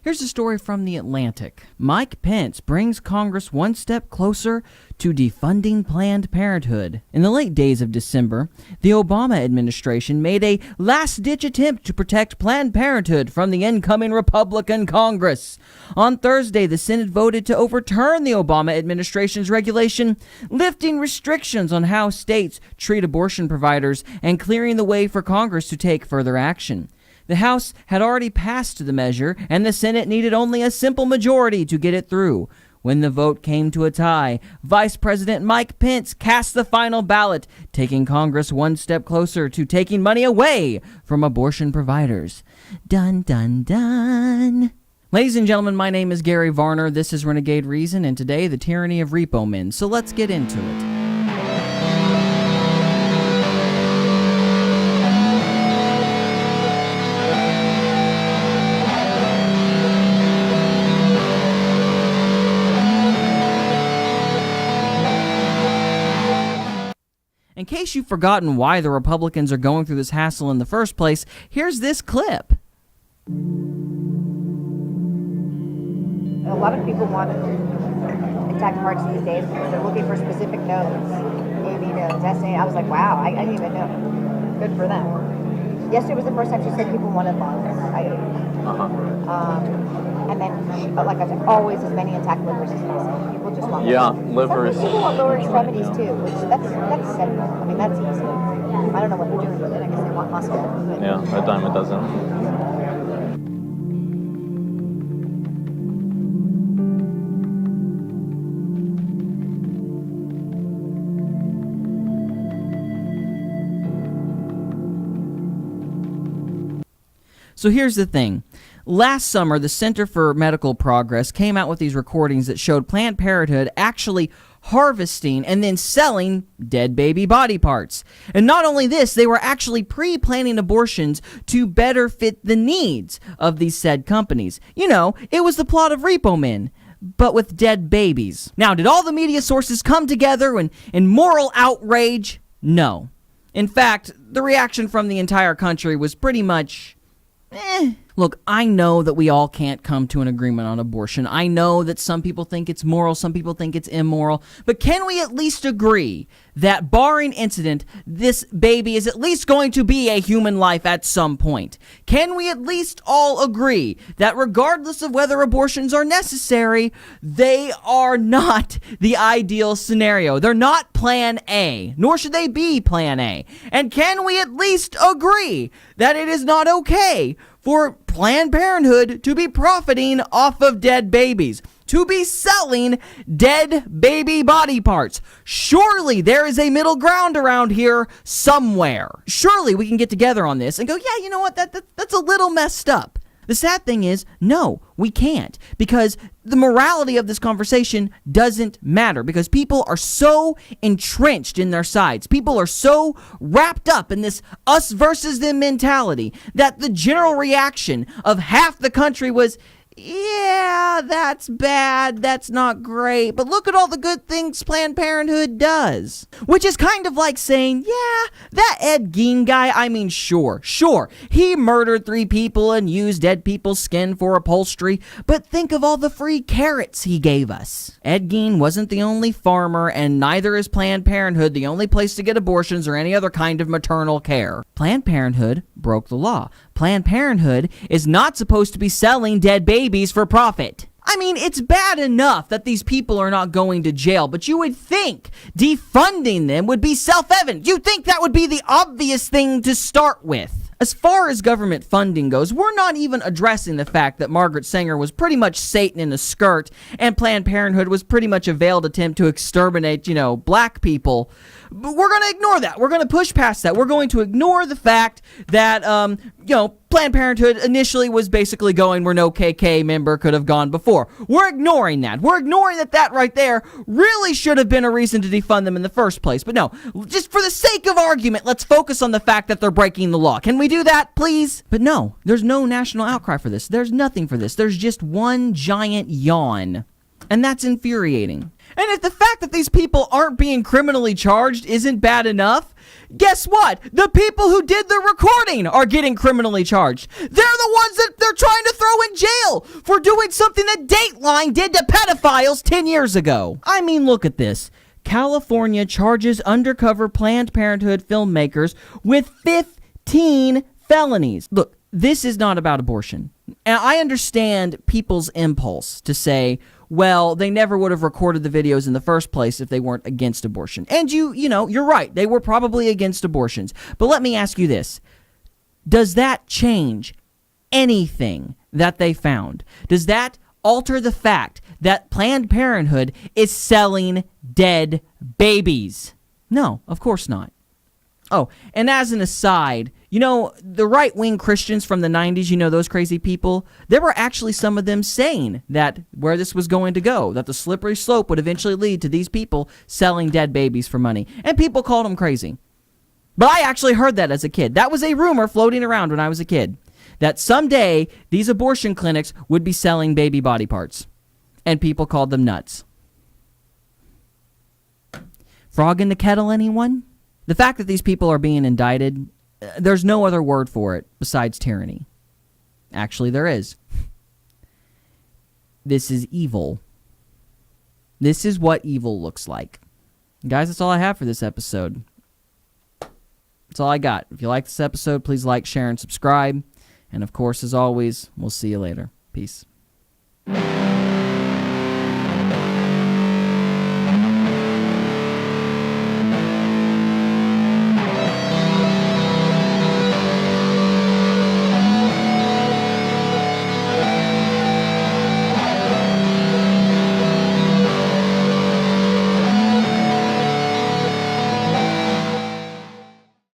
Here's a story from The Atlantic. Mike Pence brings Congress one step closer to defunding Planned Parenthood. In the late days of December, the Obama administration made a last-ditch attempt to protect Planned Parenthood from the incoming Republican Congress. On Thursday, the Senate voted to overturn the Obama administration's regulation, lifting restrictions on how states treat abortion providers and clearing the way for Congress to take further action. The House had already passed the measure, and the Senate needed only a simple majority to get it through. When the vote came to a tie, Vice President Mike Pence cast the final ballot, taking Congress one step closer to taking money away from abortion providers. Dun, dun, dun. Ladies and gentlemen, my name is Gary Varner. This is Renegade Reason, and today, the tyranny of repo men. So let's get into it. In case you've forgotten why the Republicans are going through this hassle in the first place, here's this clip. A lot of people want attack hearts these days because they're looking for specific nodes. Amy nodes, SA. I was like, wow, I didn't even know. Good for them. Yesterday was the first time she said people wanted lungs. And then, like I said, always as many attack livers as possible. People just want livers. Some people want lower extremities too, which that's simple. I mean, that's easy. I don't know what they're doing with it. I guess they want muscle. Yeah, a dime a dozen. So here's the thing. Last summer, the Center for Medical Progress came out with these recordings that showed Planned Parenthood actually harvesting and then selling dead baby body parts. And not only this, they were actually pre-planning abortions to better fit the needs of these said companies. You know, it was the plot of Repo Men, but with dead babies. Now, did all the media sources come together in moral outrage? No. In fact, the reaction from the entire country was pretty much Look, I know that we all can't come to an agreement on abortion. I know that some people think it's moral, some people think it's immoral. But can we at least agree that barring incident, this baby is at least going to be a human life at some point? Can we at least all agree that regardless of whether abortions are necessary, they are not the ideal scenario? They're not Plan A, nor should they be Plan A. And can we at least agree that it is not okay for Planned Parenthood to be profiting off of dead babies, to be selling dead baby body parts? Surely there is a middle ground around here somewhere. Surely we can get together on this and go, yeah, you know what, that's a little messed up. The sad thing is, no, we can't, because the morality of this conversation doesn't matter, because people are so entrenched in their sides. People are so wrapped up in this us versus them mentality that the general reaction of half the country was, yeah, that's bad, that's not great, but look at all the good things Planned Parenthood does. Which is kind of like saying, yeah, that Ed Gein guy, I mean, sure, he murdered 3 people and used dead people's skin for upholstery, but think of all the free carrots he gave us. Ed Gein wasn't the only farmer, and neither is Planned Parenthood the only place to get abortions or any other kind of maternal care. Planned Parenthood broke the law. Planned Parenthood is not supposed to be selling dead babies for profit. I mean, it's bad enough that these people are not going to jail, but you would think defunding them would be self-evident. You'd think that would be the obvious thing to start with. As far as government funding goes, we're not even addressing the fact that Margaret Sanger was pretty much Satan in a skirt, and Planned Parenthood was pretty much a veiled attempt to exterminate, black people. But we're going to ignore that. We're going to push past that. We're going to ignore the fact that, Planned Parenthood initially was basically going where no KK member could have gone before. We're ignoring that. We're ignoring that right there really should have been a reason to defund them in the first place. But no, just for the sake of argument, let's focus on the fact that they're breaking the law. Can we do that, please? But no, there's no national outcry for this. There's nothing for this. There's just one giant yawn. And that's infuriating. And if the fact that these people aren't being criminally charged isn't bad enough, guess what? The people who did the recording are getting criminally charged. They're the ones that they're trying to throw in jail for doing something that Dateline did to pedophiles 10 years ago. I mean, look at this. California charges undercover Planned Parenthood filmmakers with 15 felonies. Look, this is not about abortion. And I understand people's impulse to say, well, they never would have recorded the videos in the first place if they weren't against abortion. And you know, you're right. They were probably against abortions. But let me ask you this. Does that change anything that they found? Does that alter the fact that Planned Parenthood is selling dead babies? No, of course not. Oh, and as an aside, you know, the right-wing Christians from the 90s, you know, those crazy people, there were actually some of them saying that where this was going to go, that the slippery slope would eventually lead to these people selling dead babies for money. And people called them crazy. But I actually heard that as a kid. That was a rumor floating around when I was a kid, that someday these abortion clinics would be selling baby body parts. And people called them nuts. Frog in the kettle, anyone? The fact that these people are being indicted, there's no other word for it besides tyranny. Actually, there is. This is evil. This is what evil looks like. Guys, that's all I have for this episode. That's all I got. If you like this episode, please like, share, and subscribe. And of course, as always, we'll see you later. Peace.